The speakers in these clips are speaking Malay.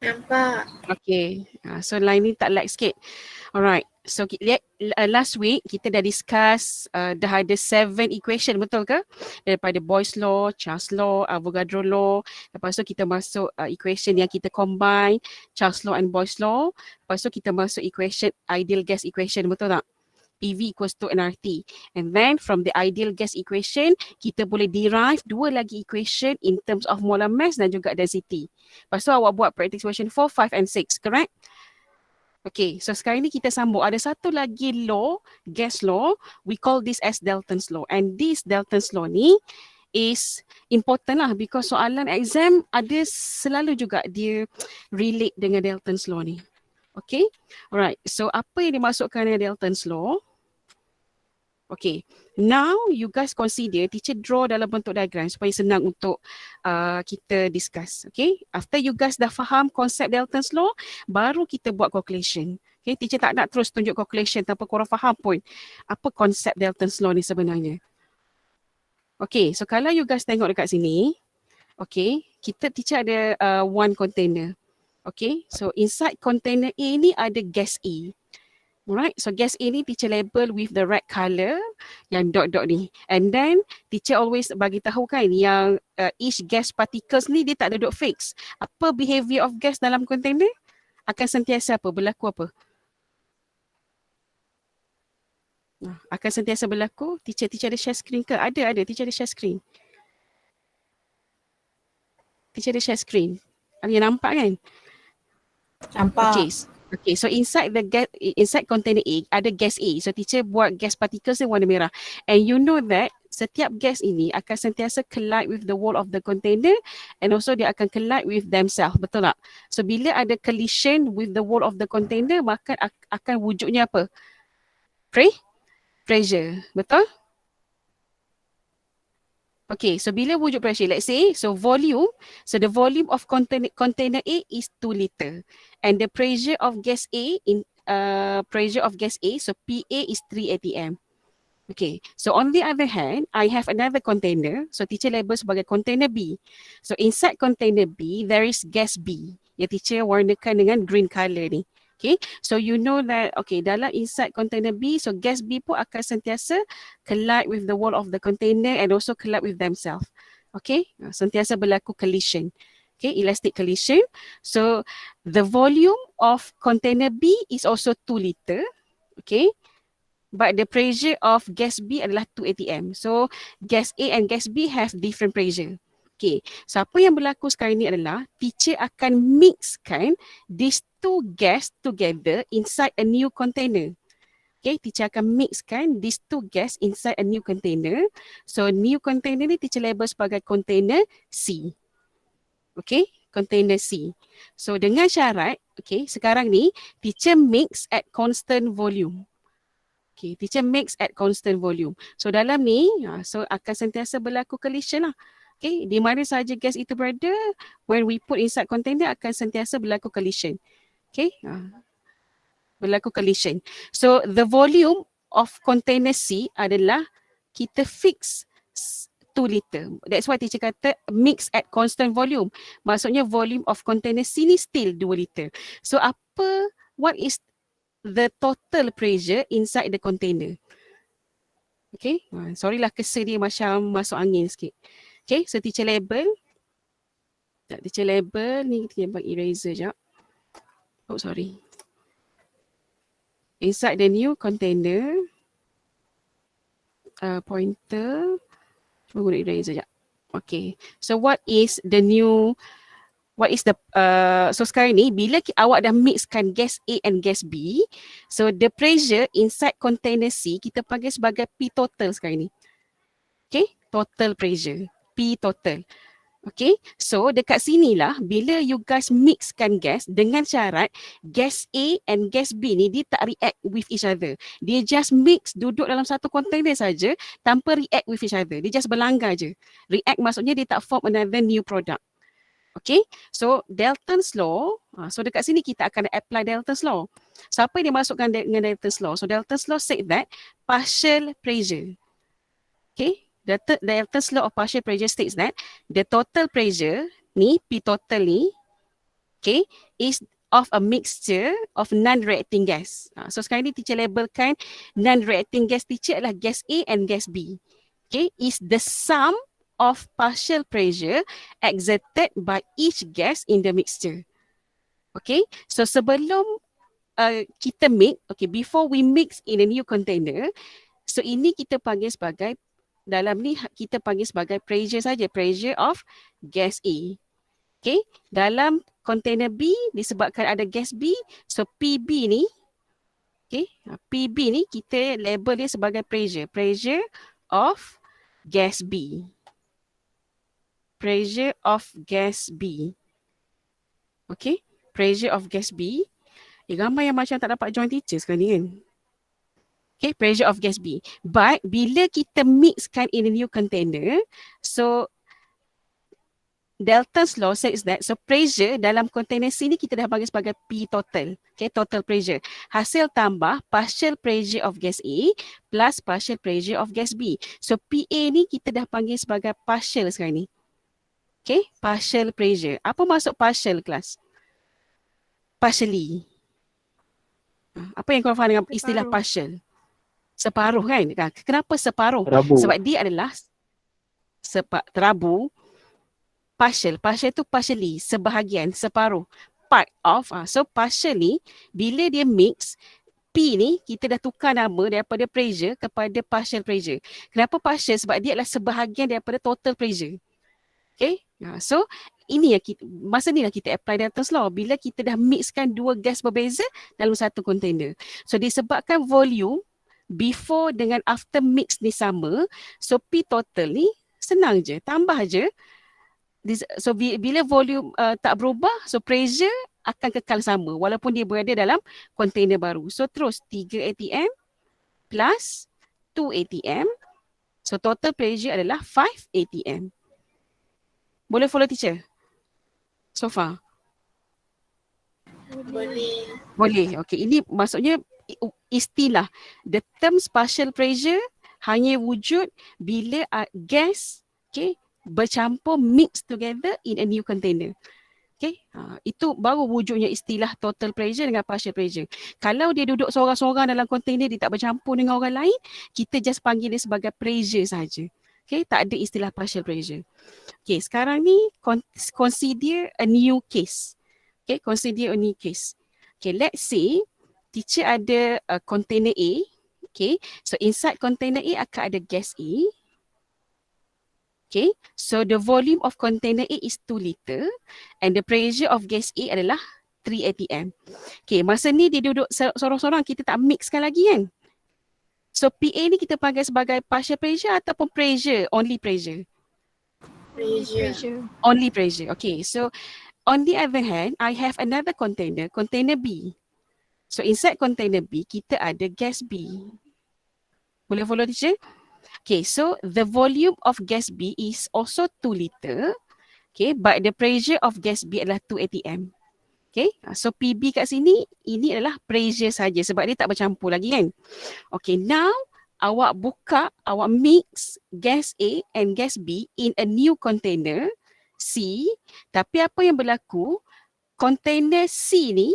Nampak. Okay. So line ni tak lag sikit. Alright. So last week kita dah discuss dah ada 7 equation, betul ke? Daripada Boyle's law, Charles law, Avogadro law. Lepas tu kita masuk equation yang kita combine Charles law and Boyle's law. Lepas tu kita masuk equation ideal gas equation, betul tak? PV equals to nRT. And then from the ideal gas equation, kita boleh derive dua lagi equation in terms of molar mass dan juga density. Lepas tu awak buat practice question 4, 5 and 6, correct? Okay, so sekarang ni kita sambung. Ada satu lagi law, gas law. We call this as Dalton's law. And this Dalton's law ni is important lah because soalan exam ada selalu juga dia relate dengan Dalton's law ni. Okay, alright. So apa yang dimasukkan dengan Dalton's law? Okay, now you guys consider teacher draw dalam bentuk diagram supaya senang untuk kita discuss. Okay, after you guys dah faham konsep Dalton's law, baru kita buat calculation. Okay, teacher tak nak terus tunjuk calculation tanpa korang faham pun apa konsep Dalton's law ni sebenarnya. Okay, so kalau you guys tengok dekat sini, okay, teacher ada one container. Okay, so inside container A ni ada gas A. Alright, so gas A ni teacher label with the red colour yang dot-dot ni. And then teacher always bagi tahu kan yang each gas particles ni dia tak duduk fix. Apa behavior of gas dalam container? Akan sentiasa apa? Berlaku apa? Akan sentiasa berlaku. Teacher ada share screen ke? Ada. Teacher ada share screen. Teacher ada share screen. Ada nampak kan? Nampak. Okay, so inside container A ada gas A. So teacher buat gas particles ni warna merah. And you know that setiap gas ini akan sentiasa collide with the wall of the container and also dia akan collide with themselves. Betul tak? So bila ada collision with the wall of the container, maka akan wujudnya apa? Pressure. Betul? Okay, so bila wujud pressure, let's say, so the volume of container A is 2 liter and the pressure of gas A so PA is 3 atm. Okay, so on the other hand, I have another container, so teacher label sebagai container B. So inside container B, there is gas B, yang teacher warnakan dengan green color ni. Okay, so you know that, okay, dalam inside container B, so gas B pun akan sentiasa collide with the wall of the container and also collide with themselves. Okay, sentiasa berlaku collision. Okay, elastic collision. So the volume of container B is also 2 liter. Okay, but the pressure of gas B adalah 2 atm. So gas A and gas B have different pressure. Okay, so apa yang berlaku sekarang ni adalah teacher akan mixkan these two gas together inside a new container. Okay, teacher akan mixkan these two gas inside a new container. So new container ni teacher label sebagai container C. Okay, container C. So dengan syarat, okay, sekarang ni teacher mix at constant volume. Okay, teacher mix at constant volume. So dalam ni, so akan sentiasa berlaku collision lah. Okay, di mana sahaja gas itu berada, when we put inside container akan sentiasa berlaku collision. Okay, berlaku collision. So the volume of container C adalah kita fix 2 liter. That's why teacher kata mix at constant volume. Maksudnya volume of container C ni still 2 liter. So what is the total pressure inside the container? Okay, sorry lah kesel dia macam masuk angin sikit. Okay, so teacher label. Teacher label ni kita bang eraser jap. Oh, sorry. Inside the new container, pointer, cuma guna eraser jap. Okay, so so sekarang ni bila awak dah mixkan gas A and gas B, so the pressure inside container C kita panggil sebagai P total sekarang ni. Okay, total pressure, P total. Okay, so dekat sinilah bila you guys mixkan gas dengan syarat gas A and gas B ni dia tak react with each other. Dia just mix duduk dalam satu container saja tanpa react with each other. Dia just berlanggar je. React maksudnya dia tak form another new product. Okay, so Dalton's law, so dekat sini kita akan apply Dalton's law. So apa yang dimasukkan dengan Dalton's law? So Dalton's law said that partial pressure. Okay, Dalton's law of partial pressure states that the total pressure ni, P total ni, okay, is of a mixture of non-reacting gas. So sekarang ni teacher labelkan non-reacting gas teacher adalah gas A and gas B. Okay, is the sum of partial pressure exerted by each gas in the mixture. Okay, so sebelum kita mix, okay, before we mix in a new container, so ini kita panggil sebagai, dalam ni kita panggil sebagai pressure saja, pressure of gas A. Okay, dalam container B disebabkan ada gas B, so PB ni, okay, PB ni kita label dia sebagai pressure, pressure of gas B. Pressure of gas B. Okay, pressure of gas B. Ramai yang macam tak dapat join teacher sekarang ni kan. Okay, pressure of gas B. But bila kita mixkan in a new container, so Dalton's law says that, so pressure dalam container C ni kita dah bagi sebagai P total. Okay, total pressure. Hasil tambah partial pressure of gas A plus partial pressure of gas B. So PA ni kita dah panggil sebagai partial sekarang ni. Okay, partial pressure. Apa maksud partial, kelas? Partially. Apa yang korang faham dengan istilah partial? Separuh kan? Kenapa separuh? Terabu. Sebab dia adalah terabu. Partial. Partial tu partially. Sebahagian, separuh. Part of. So partial ni, bila dia mix, P ni kita dah tukar nama daripada pressure kepada partial pressure. Kenapa partial? Sebab dia adalah sebahagian daripada total pressure. Okay. So ini yang kita, masa ni lah kita apply Dalton's law bila kita dah mixkan dua gas berbeza dalam satu container. So disebabkan volume before dengan after mix ni sama, so P total ni senang je, tambah je. So bila volume tak berubah, so pressure akan kekal sama walaupun dia berada dalam container baru. So terus 3 atm plus 2 atm, so total pressure adalah 5 atm. Boleh follow teacher? So far? Boleh. Okay, ini maksudnya istilah the terms partial pressure hanya wujud bila gas, okay, bercampur mix together in a new container. Okay, itu baru wujudnya istilah total pressure dengan partial pressure. Kalau dia duduk seorang-seorang dalam container, dia tak bercampur dengan orang lain, kita just panggil dia sebagai pressure saja. Okay, tak ada istilah partial pressure. Okay, sekarang ni consider a new case. Okay, consider a new case. Okay, let's say teacher ada container A. Okay, so inside container A akan ada gas A. Okay, so the volume of container A is 2 liter and the pressure of gas A adalah 3 atm. Okay, masa ni dia duduk sorang-sorang, kita tak mixkan lagi kan. So PA ni kita panggil sebagai partial pressure ataupun pressure, only pressure? Pressure. Only pressure. Okay, so on the other hand, I have another container, container B. So inside container B, kita ada gas B. Boleh follow teacher? Okay, so the volume of gas B is also 2 liter. Okay, but the pressure of gas B adalah 2 atm. Okay, so PB kat sini, ini adalah pressure saja sebab dia tak bercampur lagi kan. Okay, now awak mix gas A and gas B in a new container C. Tapi apa yang berlaku, container C ni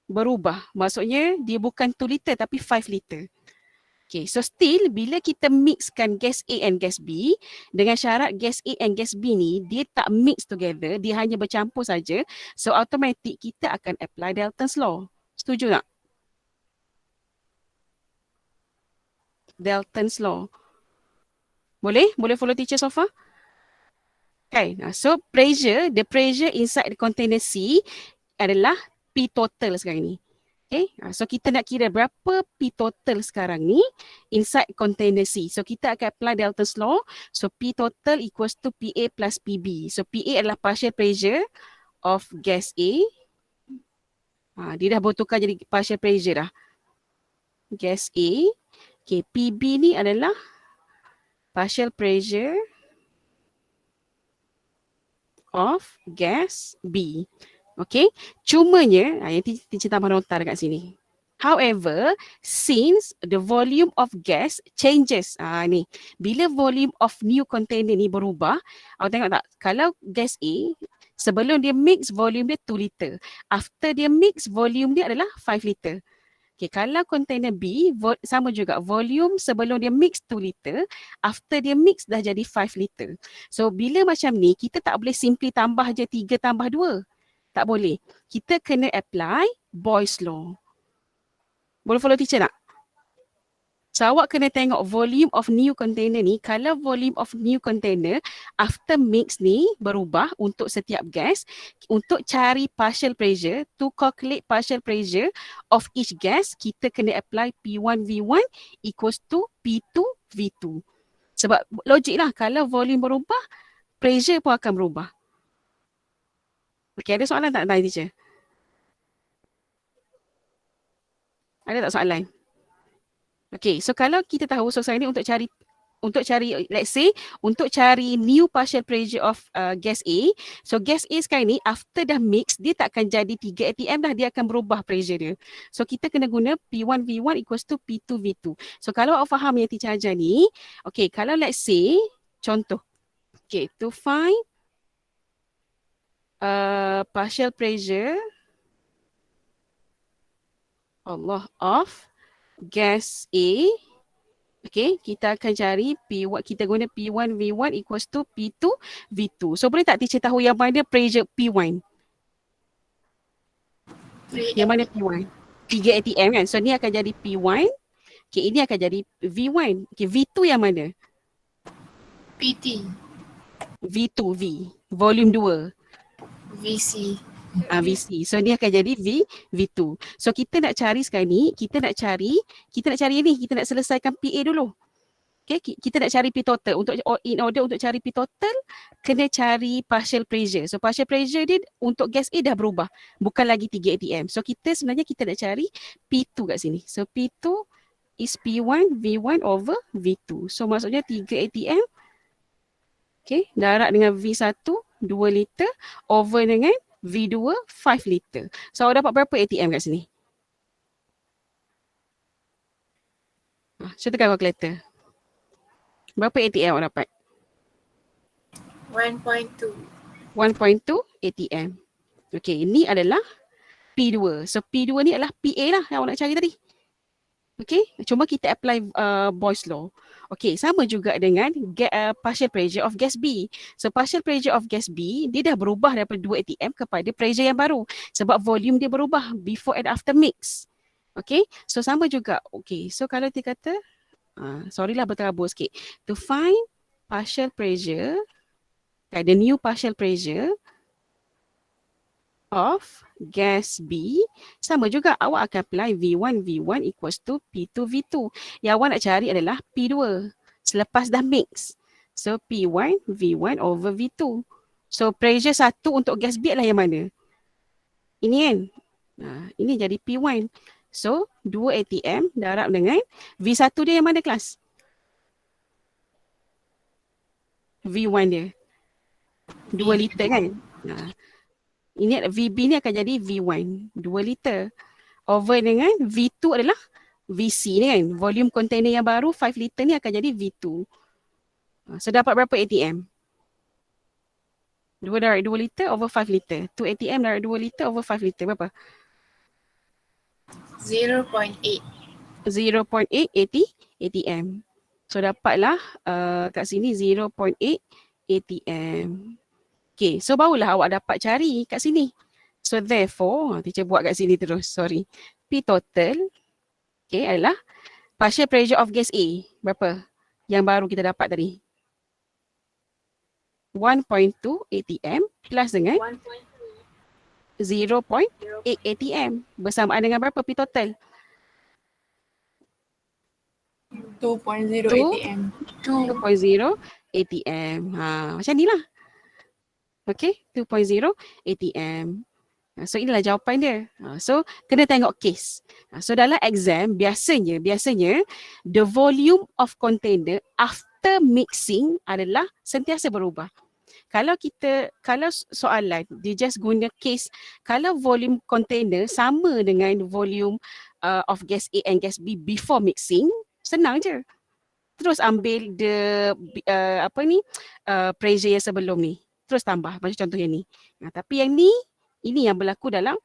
berubah. Maksudnya dia bukan 2 liter tapi 5 liter. Okay, so still bila kita mixkan gas A and gas B dengan syarat gas A and gas B ni dia tak mix together, dia hanya bercampur saja. So automatic kita akan apply Dalton's law. Setuju tak? Dalton's law. Boleh? Boleh follow teacher so far? Okay, so the pressure inside the container C adalah P total sekarang ni. Okay, so kita nak kira berapa P total sekarang ni inside container C. So kita akan apply Dalton's law. So P total equals to PA plus PB. So PA adalah partial pressure of gas A. Dia dah bertukar jadi partial pressure dah. Gas A. Okay, PB ni adalah partial pressure of gas B. Okay, cumanya, yang teacher tambah nota dekat sini. However, since the volume of gas changes, ni, bila volume of new container ni berubah, awak tengok tak, kalau gas A, Sebelum dia mix, volume dia 2 liter. After dia mix, volume dia adalah 5 liter. Okay, kalau container B, sama juga. Volume sebelum dia mix 2 liter, after dia mix dah jadi 5 liter. So, bila macam ni, kita tak boleh simply tambah je 3 tambah 2. Tak boleh. Kita kena apply Boyle's law. Boleh follow teacher tak? So, awak kena tengok volume of new container ni. Kalau volume of new container after mix ni berubah untuk setiap gas, untuk cari partial pressure, to calculate partial pressure of each gas, kita kena apply P1V1 equals to P2V2. Sebab logik lah, kalau volume berubah, pressure pun akan berubah. Okay, ada soalan tak tadi, teacher? Ada tak soalan? Okay, so kalau kita tahu, so sekarang ni untuk cari, let's say, untuk cari new partial pressure of gas A. So gas A sekarang ni, after dah mix, dia tak akan jadi 3 atm dah, dia akan berubah pressure dia. So kita kena guna P1V1 equals to P2V2. So kalau awak faham yang teacher ajar ni, okay, kalau let's say, contoh, okay, to find partial pressure of gas A, okay, kita akan cari kita guna P1V1 equals to P2V2. So boleh tak teacher tahu yang mana pressure P1? Yang mana P1? 3 atm kan? So ni akan jadi P1. Okay, ini akan jadi V1. Okay, V2 yang mana? PT. V2V. Volume 2. VC. VC. So ni akan jadi V2. So kita nak cari sekarang ni, kita nak cari ni, kita nak selesaikan PA dulu. Okay, kita nak cari P total. In order untuk cari P total, kena cari partial pressure. So partial pressure dia untuk gas A dah berubah. Bukan lagi 3 atm. So sebenarnya kita nak cari P2 kat sini. So P2 is P1 V1 over V2. So maksudnya 3 atm. Okay, darab dengan V1 2 liter over dengan V2 5 liter. So awak dapat berapa atm kat sini? Saya tekan calculator. Berapa atm awak dapat? 1.2. 1.2 atm. Okay, ini adalah P2. So P2 ni adalah PA lah yang awak nak cari tadi. Okay, cuma kita apply Boyle's law. Okay, sama juga dengan partial pressure of gas B. So partial pressure of gas B, dia dah berubah daripada 2 atm kepada pressure yang baru. Sebab volume dia berubah before and after mix. Okay, so sama juga. Okay, so kalau dia kata, sorry lah berterabur sikit. To find partial pressure, the new partial pressure of gas B, sama juga awak akan apply V1 equals to P2V2. Yang awak nak cari adalah P2 selepas dah mix. So P1 V1 over V2. So pressure 1 untuk gas B adalah yang mana? Ini kan? Ini jadi P1. So 2 atm darab dengan V1 dia yang mana kelas? V1 dia 2 liter kan? Ini VB ni akan jadi V1 2 liter over dengan V2 adalah VC ni kan, volume container yang baru 5 liter ni akan jadi V2. So dapat berapa atm? 2 darab 2 liter over 5 liter. 2 atm darab 2 liter over 5 liter berapa? 0.8. 0.8 atm. So dapatlah kat sini 0.8 atm. Okay, so barulah awak dapat cari kat sini. So therefore, teacher buat kat sini terus, sorry. P total, okay, adalah partial pressure of gas A. Berapa? Yang baru kita dapat tadi. 1.2 atm plus dengan 0.8 atm. Bersamaan dengan berapa P total? 2.0 atm. 2.0 atm. Macam ni lah. Okay, 2.0 atm. So inilah jawapan dia. So kena tengok case. So dalam exam biasanya the volume of container after mixing adalah sentiasa berubah. Kalau soalan dia just guna case, kalau volume container sama dengan volume of gas A and gas B before mixing, senang je. Terus ambil pressure yang sebelum ni. terus tambah. Macam contoh yang ni. Tapi yang ni, ini yang berlaku dalam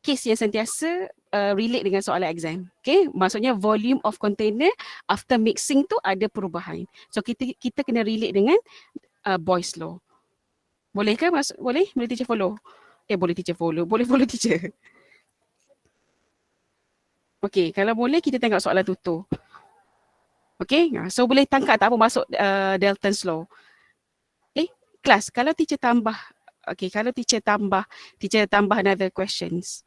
kes yang sentiasa relate dengan soalan exam. Okay, maksudnya volume of container after mixing tu ada perubahan. So kita kena relate dengan Boyle's law. Boleh ke? Boleh? Boleh teacher follow? Boleh teacher follow. Boleh follow teacher. Okay, kalau boleh kita tengok soalan tutur. Okay, so boleh tangkap tak apa masuk Dalton's law. Kelas, kalau teacher tambah, teacher tambah another questions.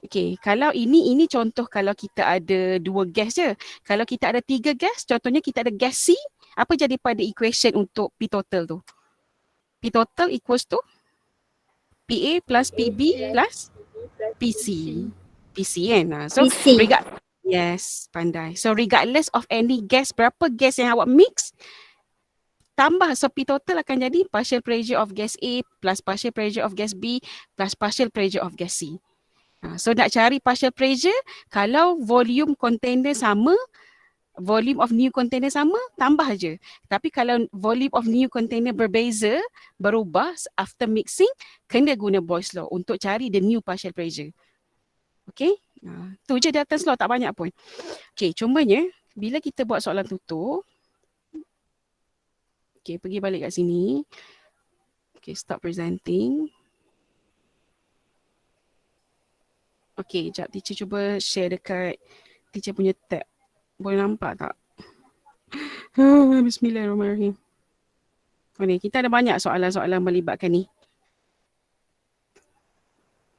Okay, kalau ini contoh kalau kita ada 2 gas je. Kalau kita ada 3 gas, contohnya kita ada gas C, apa jadi pada equation untuk P total tu? P total equals to PA plus PB plus PC. PC kan? So, PC. yes, pandai. So, regardless of any gas, berapa gas yang awak mix, tambah. So, P total akan jadi partial pressure of gas A plus partial pressure of gas B plus partial pressure of gas C. So nak cari partial pressure, kalau volume container sama, volume of new container sama, tambah je. Tapi kalau volume of new container berbeza, berubah after mixing, kena guna Boyle's law untuk cari the new partial pressure. Okay, tu je Dalton's law, tak banyak pun. Okay, cumanya bila kita buat soalan tutur, okay, pergi balik kat sini. Okay, stop presenting. Okay, sekejap teacher cuba share dekat teacher punya tab. Boleh nampak tak? Bismillahirrahmanirrahim. Ni, kita ada banyak soalan-soalan melibatkan ni.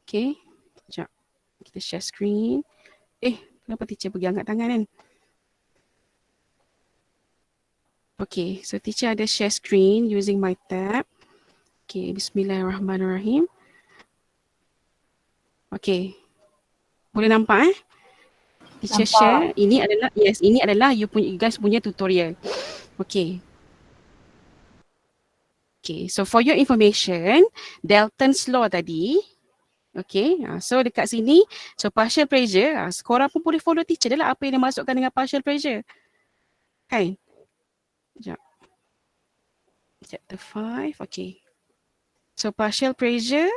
Okay, sekejap. Kita share screen. Kenapa teacher pergi angkat tangan kan? Okay, so teacher ada share screen using my tab. Okay, bismillahirrahmanirrahim. Okay. Boleh nampak Teacher share. Ini adalah you guys punya tutorial. Okay. Okay, so for your information, Dalton's law tadi, okay, so dekat sini, so partial pressure, korang pun boleh follow teacher dia lah apa yang dia masukkan dengan partial pressure. Kan? Sekejap. Chapter 5, okay. So partial pressure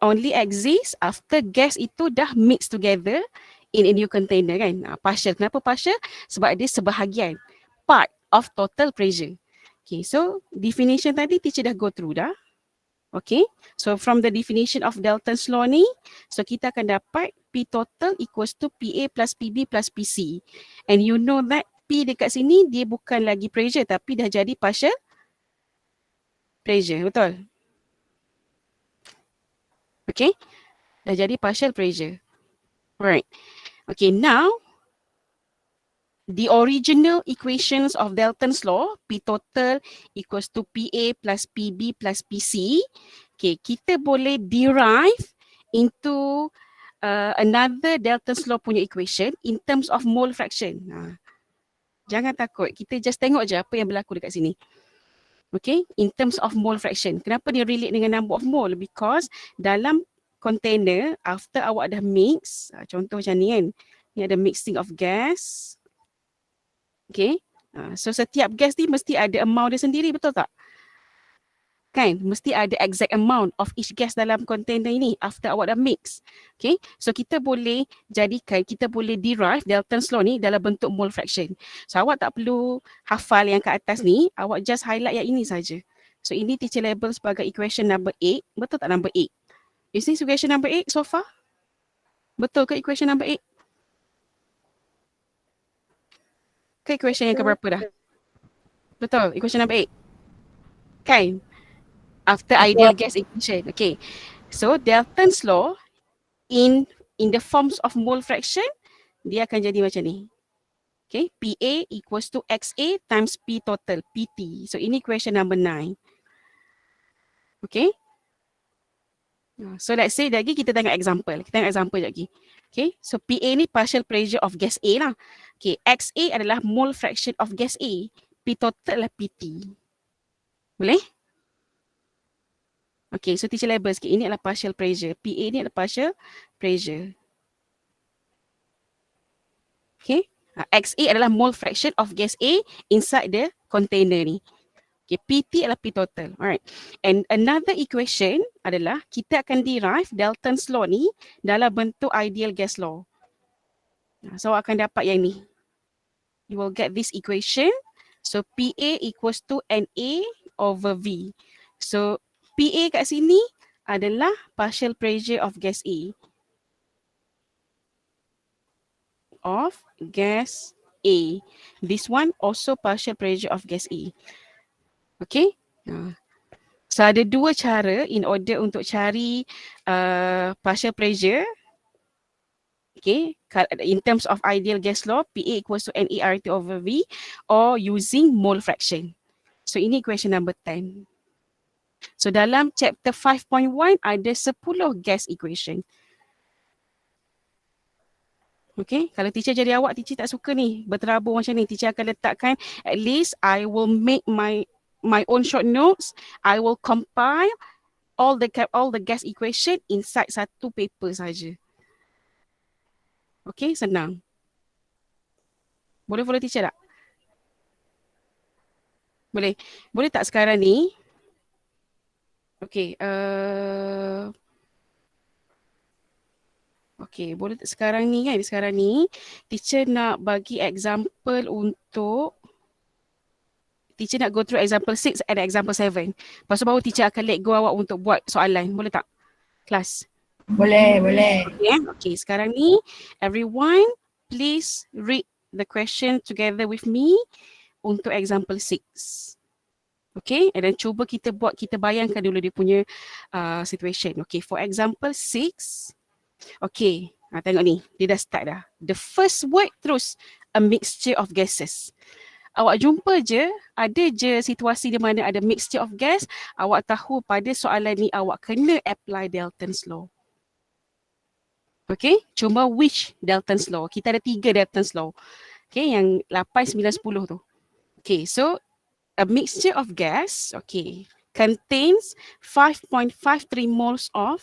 only exists after gas itu dah mix together in a new container kan. Partial. Kenapa partial? Sebab dia sebahagian. Part of total pressure. Okay, so definition tadi teacher dah go through dah. Okay, so from the definition of Dalton's law ni, so kita akan dapat P total equals to PA plus PB plus PC. And you know that P dekat sini dia bukan lagi pressure tapi dah jadi partial pressure. Betul? Okay, dah jadi partial pressure. Right. Okay, now the original equations of Dalton's law, P total equals to PA plus PB plus PC. Okay, kita boleh derive into another Dalton's law punya equation in terms of mole fraction. Jangan takut, kita just tengok je apa yang berlaku dekat sini. Okay, in terms of mole fraction. Kenapa dia relate dengan number of mole? Because dalam container, after awak dah mix, contoh macam ni kan, ni ada mixing of gas. Okay, so setiap gas ni mesti ada amount dia sendiri, betul tak? Kan, mesti ada exact amount of each gas dalam container ini after awak dah mix. Okay, so kita boleh jadikan, kita boleh derive Dalton's law ni dalam bentuk mole fraction. So awak tak perlu hafal yang kat atas ni, awak just highlight yang ini saja. So ini teacher label sebagai equation number 8, betul tak number 8? Is this equation number 8 so far? Betul ke equation number 8? Ke equation yang keberapa dah? Betul, equation number 8. Kan? After ideal gas equation. Okay. So Dalton's law in the forms of mole fraction, dia akan jadi macam ni. Okay. PA equals to XA times P total, PT. So ini equation number 9. Okay. So let's say lagi kita tengok example. Kita tengok example lagi. Okay. So PA ni partial pressure of gas A lah. Okay. XA adalah mole fraction of gas A. P total adalah PT. Boleh? Okay, so teacher label sikit. Ini adalah partial pressure. PA ni adalah partial pressure. Okay. XA adalah mole fraction of gas A inside the container ni. Okay, PT adalah P total. Alright. And another equation adalah kita akan derive Dalton's law ni dalam bentuk ideal gas law. So akan dapat yang ni. You will get this equation. So PA equals to NA over V. So PA kat sini adalah partial pressure of gas A. Of gas A. This one also partial pressure of gas A. Okay. So ada dua cara in order untuk cari partial pressure. Okay, in terms of ideal gas law, PA equals to NERT over V or using mole fraction. So ini question number 10. So dalam chapter 5.1 ada 10 gas equation. Okay, kalau teacher jadi awak, teacher tak suka ni berterabur macam ni. Teacher akan letakkan, at least I will make my own short notes. I will compile all the gas equation inside satu paper saja. Okay, senang. Boleh follow teacher tak? Boleh. Boleh tak sekarang ni? Okay. Okay, boleh tak sekarang ni kan? Sekarang ni, teacher nak bagi example untuk teacher nak go through example 6 and example 7. Lepas tu baru teacher akan let go awak untuk buat soalan. Boleh tak? Kelas? Boleh, boleh. Okay, okay. Sekarang ni, everyone please read the question together with me untuk example 6. Okay, and then cuba kita bayangkan dulu dia punya situation. Okay, for example 6. Okay, tengok ni, dia dah start dah. The first word terus, a mixture of gases. Awak jumpa je, ada je situasi di mana ada mixture of gas, awak tahu pada soalan ni awak kena apply Dalton's law. Okay, cuma which Dalton's law? Kita ada 3 Dalton's law. Okay, yang 8, 9, 10 tu. Okay, so a mixture of gas, okay, contains 5.53 moles of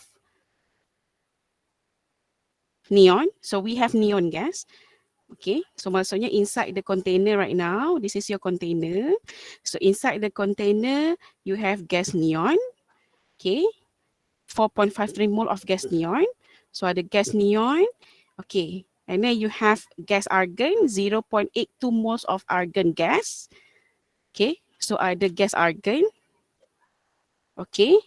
neon. So we have neon gas. Okay, so maksudnya inside the container right now, this is your container. So inside the container, you have gas neon. Okay, 4.53 mole of gas neon. So ada gas neon. Okay, and then you have gas argon, 0.82 moles of argon gas. Okay, so ada gas argon. Okay,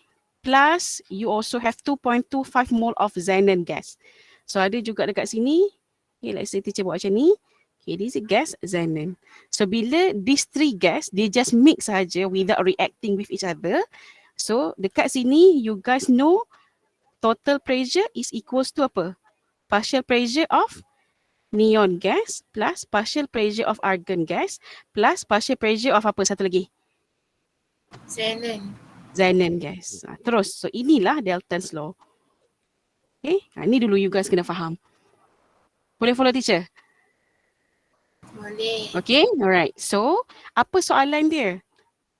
plus you also have 2.25 mole of xenon gas. So ada juga dekat sini. Okay, let's say teacher buat macam ni. Okay, this is gas xenon. So bila these 3 gas, they just mix saja without reacting with each other. So dekat sini, you guys know total pressure is equals to apa? Partial pressure of neon gas plus partial pressure of argon gas plus partial pressure of apa satu lagi? Xenon gas. Terus, so inilah Dalton's law. Okay, ni dulu you guys kena faham. Boleh follow teacher? Boleh. Okay, alright. So, apa soalan dia?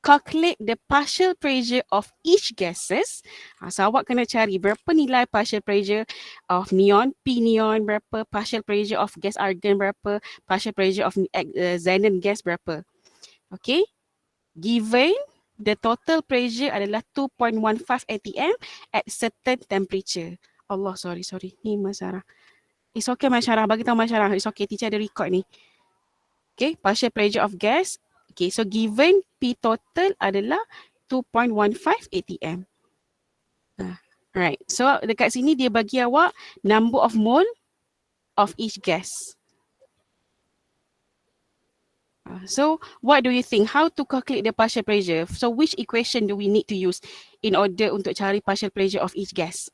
Calculate the partial pressure of each gases. So, awak kena cari berapa nilai partial pressure of neon, P neon berapa, partial pressure of gas argon berapa, partial pressure of xenon gas berapa. Okay, given the total pressure adalah 2.15 atm at certain temperature. Allah, sorry. Ni Masyarah. It's okay Masyarah, bagi tahu Masyarah. It's okay, teacher ada record ni. Okay, partial pressure of gas. Okay, so given P total adalah 2.15 atm. Right, so dekat sini dia bagi awak number of mole of each gas. So what do you think? How to calculate the partial pressure? So which equation do we need to use in order untuk cari partial pressure of each gas?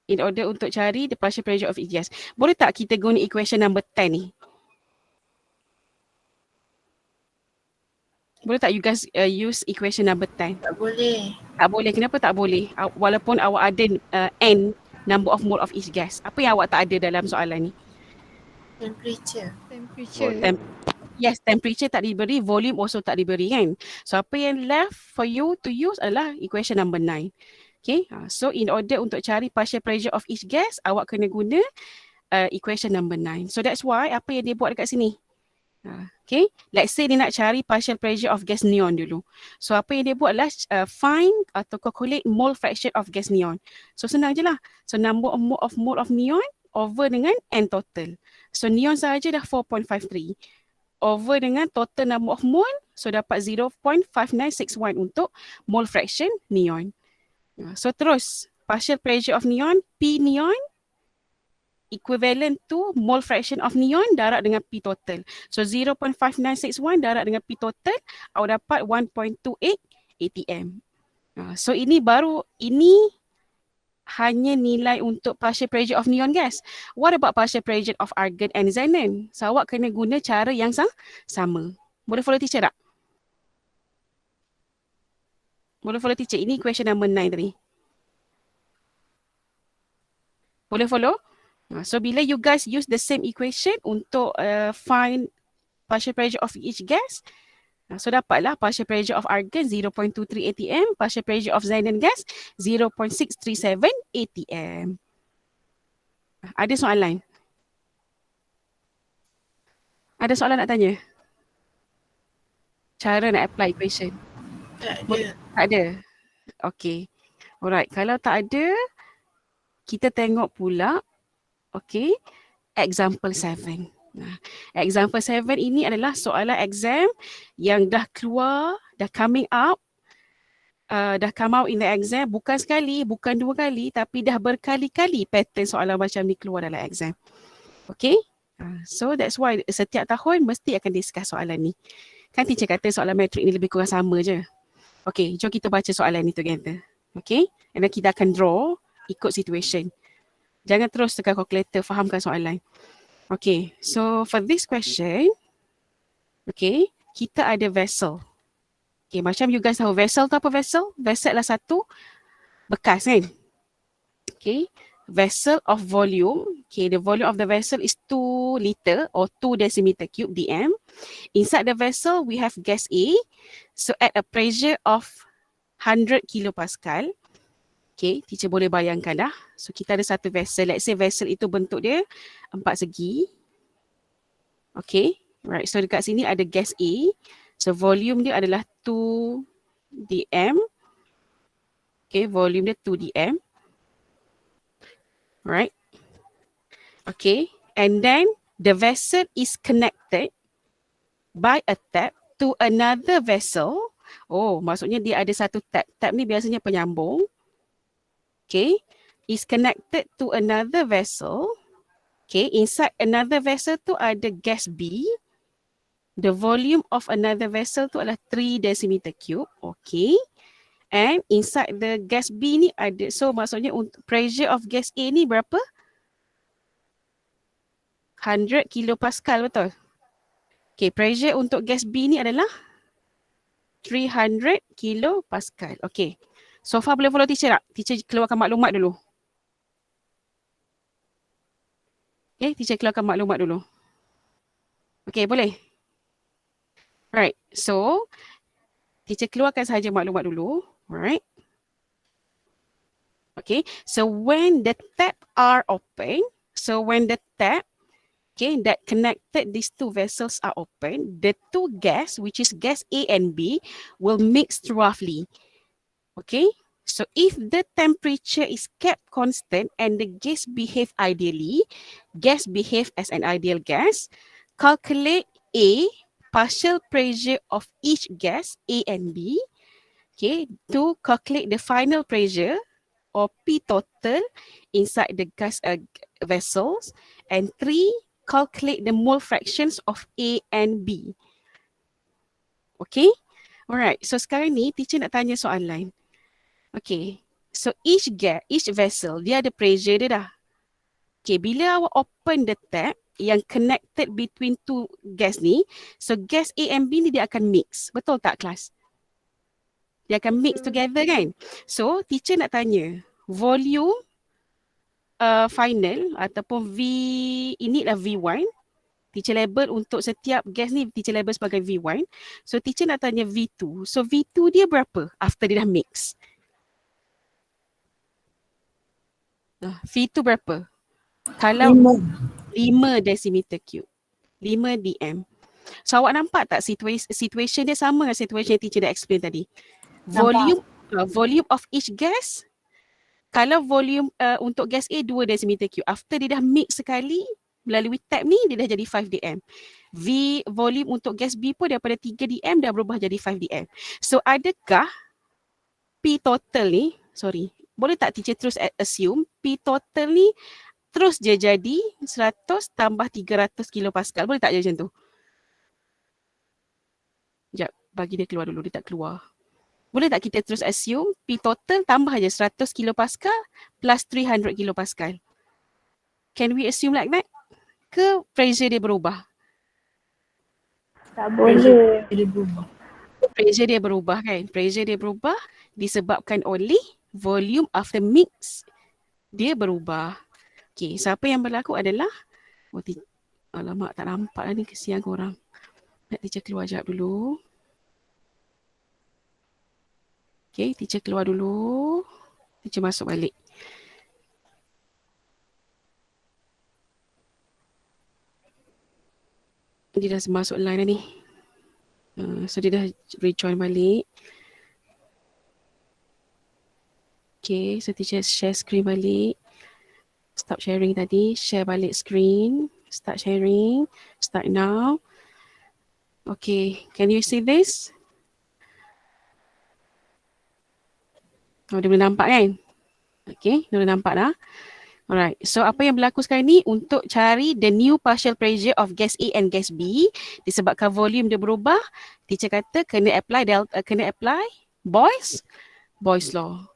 In order untuk cari the partial pressure of each gas. Boleh tak kita guna equation number 10 ni? Boleh tak you guys use equation number 10? Tak boleh. Tak boleh. Kenapa tak boleh? Walaupun awak ada n number of mole of each gas. Apa yang awak tak ada dalam soalan ni? Temperature. Yes, temperature tak diberi, volume also tak diberi kan. So apa yang left for you to use adalah equation number 9. Okay, so in order untuk cari partial pressure of each gas, awak kena guna equation number 9. So that's why apa yang dia buat dekat sini? Okay, let's say dia nak cari partial pressure of gas neon dulu. So apa yang dia buat adalah find atau calculate mole fraction of gas neon. So senang je lah. So number of mole of neon over dengan N total. So neon sahaja dah 4.53 over dengan total number of mole. So dapat 0.5961 untuk mole fraction neon. So terus partial pressure of neon, P neon equivalent to mole fraction of neon darab dengan P total. So 0.5961 darab dengan P total, awak dapat 1.28 atm. So ini hanya nilai untuk partial pressure of neon gas. What about partial pressure of argon and xenon? So awak kena guna cara yang sama. Boleh follow teacher tak? Boleh follow teacher? Ini question number 9 tadi. Boleh follow? So bila you guys use the same equation untuk find partial pressure of each gas, so dapatlah partial pressure of argon 0.23 atm, partial pressure of xenon gas 0.637 atm. Ada soalan? Ada soalan nak tanya? Cara nak apply equation? Tak ada. Tak ada? Okay. Alright, kalau tak ada, kita tengok pula, okay, example 7. Example 7 ini adalah soalan exam yang dah keluar, dah coming out, dah come out in the exam, bukan sekali, bukan dua kali, tapi dah berkali-kali pattern soalan macam ni keluar dalam exam. Okay, so that's why setiap tahun mesti akan discuss soalan ni. Kan teacher kata soalan metrik ni lebih kurang sama je. Okay, jom kita baca soalan ni together. Okay, and then kita akan draw ikut situation. Jangan terus tekan calculator, fahamkan soalan. Okay, so for this question, okay, kita ada vessel. Okay, macam you guys tahu vessel tu apa vessel? Vessel adalah satu bekas kan? Okay, vessel of volume. Okay, the volume of the vessel is 2 liter or 2 decimeter cube dm. Inside the vessel, we have gas A. So at a pressure of 100 kilopascal. Okay, teacher boleh bayangkan dah. So kita ada satu vessel. Let's say vessel itu bentuk dia 4 segi. Okay, right. So dekat sini ada gas A. So volume dia adalah 2 dm. Okay, volume dia 2 dm. Right. Okay, and then the vessel is connected by a tap to another vessel. Oh, maksudnya dia ada satu tap. Tap ni biasanya penyambung. Okay, is connected to another vessel. Okay, inside another vessel tu ada gas B. The volume of another vessel tu adalah 3 decimeter cube. Okay, and inside the gas B ni ada, so maksudnya untuk pressure of gas A ni berapa? 100 kilopascal, betul? Okay, pressure untuk gas B ni adalah 300 kilopascal. Okay, so far boleh follow teacher tak? Teacher keluarkan maklumat dulu. Okay, teacher keluarkan maklumat dulu. Okay, boleh? Right, so teacher keluarkan sahaja maklumat dulu. Alright. Okay, so when the tap are open, so when the tap, okay, that connected these two vessels are open, the two gas, which is gas A and B, will mix roughly. Okay, so if the temperature is kept constant and the gas behave ideally, gas behave as an ideal gas, calculate A, partial pressure of each gas A and B, okay, to calculate the final pressure or P total inside the gas vessels, and 3, calculate the mole fractions of A and B. Okay, alright, so sekarang ni teacher nak tanya soalan. Okay, so each vessel, dia ada pressure dia dah. Okay, bila awak open the tap yang connected between two gas ni, so gas A and B ni dia akan mix. Betul tak kelas? Dia akan mix together kan? So, teacher nak tanya, volume final ataupun V, inilah V1. Teacher label untuk setiap gas ni, teacher label sebagai V1. So, teacher nak tanya V2. So, V2 dia berapa after dia dah mix? V2 berapa? Kalau 5 decimeter cube. 5 dm. So awak nampak tak situation dia sama dengan situation yang teacher dah explain tadi. Nampak. Volume of each gas, kalau volume untuk gas A 2 decimeter cube, after dia dah mix sekali melalui tap ni, dia dah jadi 5 dm. Volume untuk gas B pun daripada 3 dm dah berubah jadi 5 dm. So adakah P total ni, boleh tak teacher terus assume P total ni terus je jadi 100 tambah 300 kilopascal? Boleh tak je macam tu? Sekejap, bagi dia keluar dulu, dia tak keluar. Boleh tak kita terus assume P total tambah je 100 kilopascal plus 300 kilopascal? Can we assume like that? Ke pressure dia berubah? Tak boleh. Dia berubah. Pressure dia berubah kan? Pressure dia berubah disebabkan oleh volume of the mix dia berubah. Okay, so apa yang berlaku adalah alamak, tak nampak lah ni, kesian korang. Nak teacher keluar sekejap dulu. Okay, teacher keluar dulu. Teacher masuk balik. Dia dah masuk line dah ni. So dia dah rejoin balik. Okay, so teacher share screen balik. Stop sharing tadi. Share balik screen. Start sharing. Start now. Okay, can you see this? Oh, dia boleh nampak kan? Okay, dia boleh nampak dah. Alright, so apa yang berlaku sekarang ni untuk cari the new partial pressure of gas A and gas B, disebabkan volume dia berubah, teacher kata kena apply Boyle's law.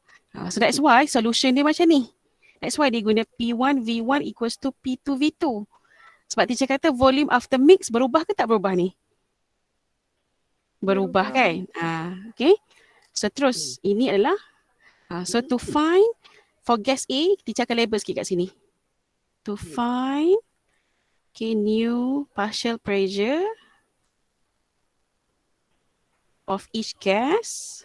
So that's why solution dia macam ni. That's why dia guna P1 V1 equals to P2 V2. Sebab teacher kata volume after mix berubah ke tak berubah ni? Berubah kan? Okay. So terus ini adalah so to find for gas A, teacher akan label sikit kat sini. To find new partial pressure of each gas.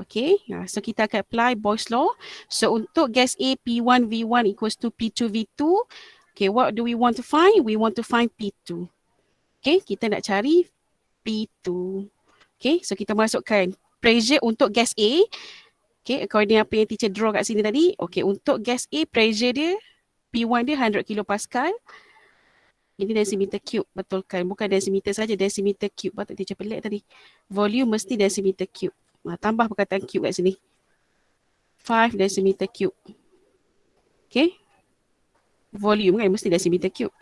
Okay, so kita akan apply Boyle's law. So untuk gas A, P1 V1 equals to P2 V2. Okay, what do we want to find? We want to find P2. Okay, kita nak cari P2. Okay, so kita masukkan pressure untuk gas A. Okay, according apa yang teacher draw kat sini tadi. Okay, untuk gas A, pressure dia, P1 dia 100 kilopascal. Ini decimeter cube, betul kan? Bukan decimeter saja, decimeter cube. Patut teacher pelik tadi. Volume mesti decimeter cube. Tambah perkataan cube kat sini. 5 decimeter cube. Okay. Volume kan mesti decimeter cube.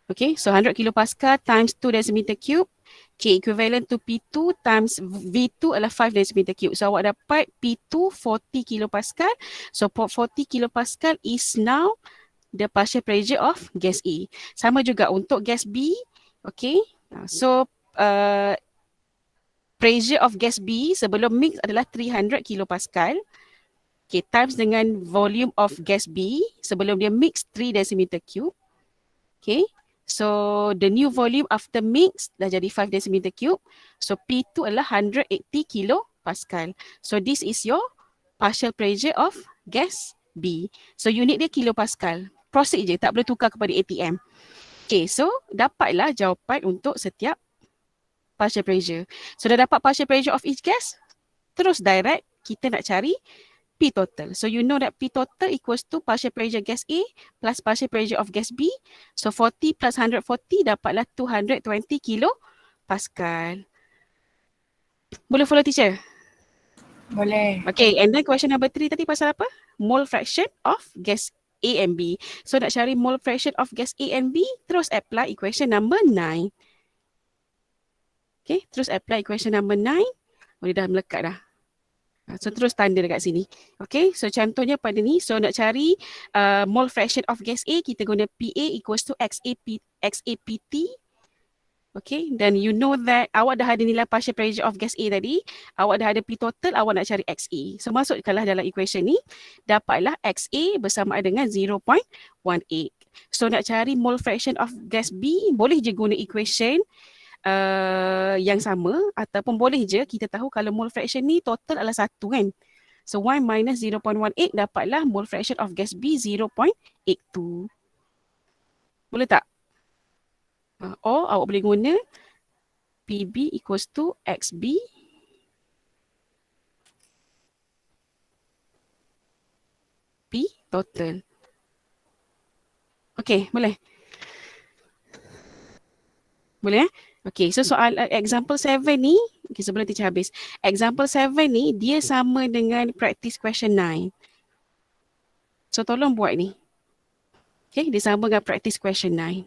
Okay, so 100 kilopascal times 2 decimeter cube. Okay, equivalent to P2 times V2 adalah 5 decimeter cube. So awak dapat P2 40 kilopascal. So 40 kilopascal is now the partial pressure of gas A. Sama juga untuk gas B. Okay, so pressure of gas B sebelum mix adalah 300 kilopascal. Okay, times dengan volume of gas B sebelum dia mix 3 decimeter cube. Okay, so the new volume after mix dah jadi 5 decimeter cube. So P2 adalah 180 kilopascal. So this is your partial pressure of gas B. So unit dia kilopascal. Proceed je, tak boleh tukar kepada ATM. Okay, so dapatlah jawapan untuk setiap partial pressure. So dah dapat partial pressure of each gas, terus direct kita nak cari P total. So you know that P total equals to partial pressure gas A plus partial pressure of gas B. So 40 plus 140 dapatlah 220 kilopascal. Boleh follow teacher? Boleh. Okay, and then question number 3 tadi pasal apa? Mole fraction of gas A and B. So nak cari mole fraction of gas A and B, terus apply equation number 9. Okay, terus apply equation number 9. Oh, dia dah melekat dah. So terus tanda dekat sini. Okay, so contohnya pada ni, so nak cari mole fraction of gas A, kita guna PA equals to XAPT. Okay, then you know that awak dah ada nilai partial pressure of gas A tadi, awak dah ada P total, awak nak cari XA. So masukkanlah dalam equation ni, dapatlah XA bersamaan dengan 0.18. So nak cari mole fraction of gas B, boleh je guna equation yang sama, ataupun boleh je kita tahu kalau mole fraction ni total adalah 1 kan. So 1 minus 0.18 dapatlah mole fraction of gas B 0.82. Boleh tak? Or awak boleh guna PB equals to XB P total. Okay, boleh? Boleh? Okay, so soal example 7 ni, okay, sebelum teacher habis. Example 7 ni, dia sama dengan practice question 9. So, tolong buat ni. Okay, dia sama dengan practice question 9.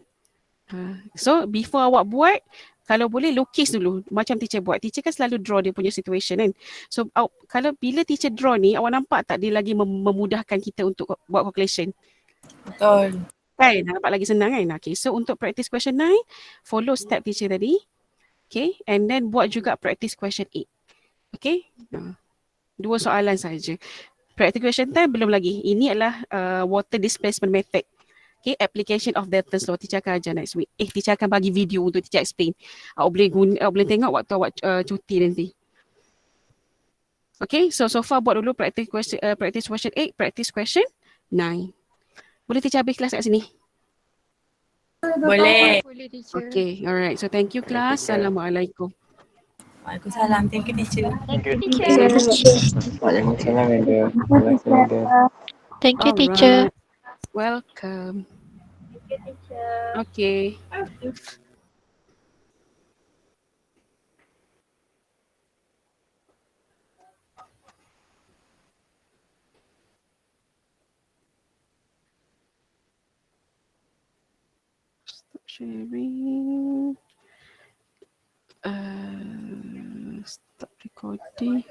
So, before awak buat, kalau boleh lukis dulu. Macam teacher buat. Teacher kan selalu draw dia punya situation kan. So, kalau bila teacher draw ni, awak nampak tak dia lagi memudahkan kita untuk buat calculation? Betul. Kan? Nampak lagi senang kan? Okay, so untuk practice question 9, follow step teacher tadi. Okay, and then buat juga practice question 8. Okay, 2 soalan saja. Practice question 10 belum lagi. Ini adalah water displacement method. Okay, application of Dalton's law. Teacher akan ajar next week. Teacher akan bagi video untuk teacher explain. Awak boleh tengok waktu awak cuti nanti. Okay, so far buat dulu practice question 8, practice question 9. Boleh teacher habis kelas kat sini? Boleh. Boleh teacher. Okay, alright. So thank you class. Assalamualaikum. Waalaikumsalam. Thank you, teacher. Thank you teacher. Waalaikumsalam, Ada. Waalaikumsalam, Ada. Thank you teacher. Alright. Welcome. Okay. Stop sharing. Stop recording.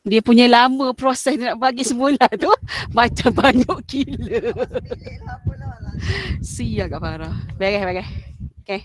Dia punya lama proses nak bagi semula tu macam banyak gila. Sial Kak Farah. Baik. Okay.